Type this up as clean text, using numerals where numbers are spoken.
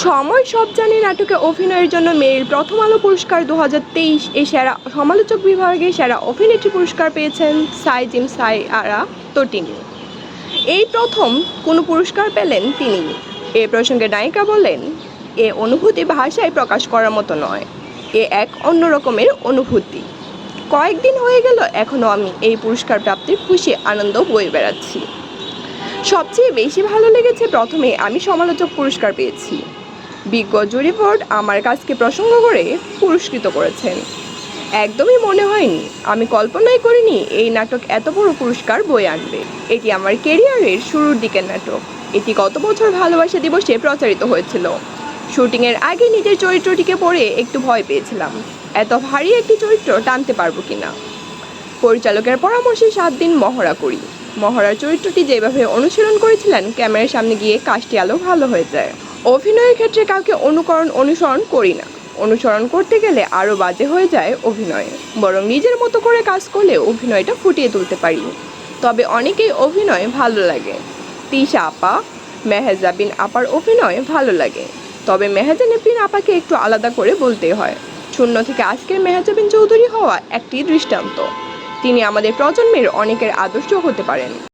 সময় সব জানি নাটকে অভিনয়ের জন্য মেরিল প্রথম আলো পুরস্কার 2023 এ সেরা সমালোচক বিভাগে সেরা অভিনেত্রী পুরস্কার পেয়েছেন সাইজিম সাইয়ারা তটিনী। এই প্রথম কোনো পুরস্কার পেলেন তিনি। এ প্রসঙ্গে নায়িকা বলেন, এ অনুভূতি ভাষায় প্রকাশ করার মতো নয়, এ এক অন্য রকমের অনুভূতি। কয়েকদিন হয়ে গেল এখনও আমি এই পুরস্কার প্রাপ্তির খুশি আনন্দ বয়ে বেড়াচ্ছি। সবচেয়ে বেশি ভালো লেগেছে প্রথমে আমি সমালোচক পুরস্কার পেয়েছি। বিজ্ঞ জুরি বোর্ড আমার কাজকে প্রসঙ্গ করে পুরস্কৃত করেছেন। একদমই মনে হয়নি, আমি কল্পনাই করিনি এই নাটক এত বড় পুরস্কার বয়ে আনবে। এটি আমার ক্যারিয়ারের শুরুর দিকের নাটক। এটি গত বছর ভালোবাসা দিবসে প্রচারিত হয়েছিল। শুটিংয়ের আগে নিজের চরিত্রটিকে পড়ে একটু ভয় পেয়েছিলাম, এত ভারী একটি চরিত্র টানতে পারবো কিনা। পরিচালকের পরামর্শে 7 দিন মহড়া করি। মহড়ার চরিত্রটি যেভাবে অনুশীলন করেছিলেন, ক্যামেরার সামনে গিয়ে কাজটি আলো ভালো হয়ে যায়। অভিনয়ের ক্ষেত্রে কাউকে অনুসরণ করি না। অনুসরণ করতে গেলে আরও বাজে হয়ে যায় অভিনয়। বরং নিজের মতো করে কাজ করলে অভিনয়টা ফুটিয়ে তুলতে পারি। তবে অনেকেই অভিনয় ভালো লাগে। তিশা আপা, মেহজাবিন আপার অভিনয় ভালো লাগে। তবে মেহজাবিন আপাকে একটু আলাদা করে বলতে হয়। শূন্য থেকে আজকের মেহজাবিন চৌধুরী হওয়া একটি দৃষ্টান্ত। তিনি আমাদের প্রজন্মের অনেকের আদর্শ হতে পারেন।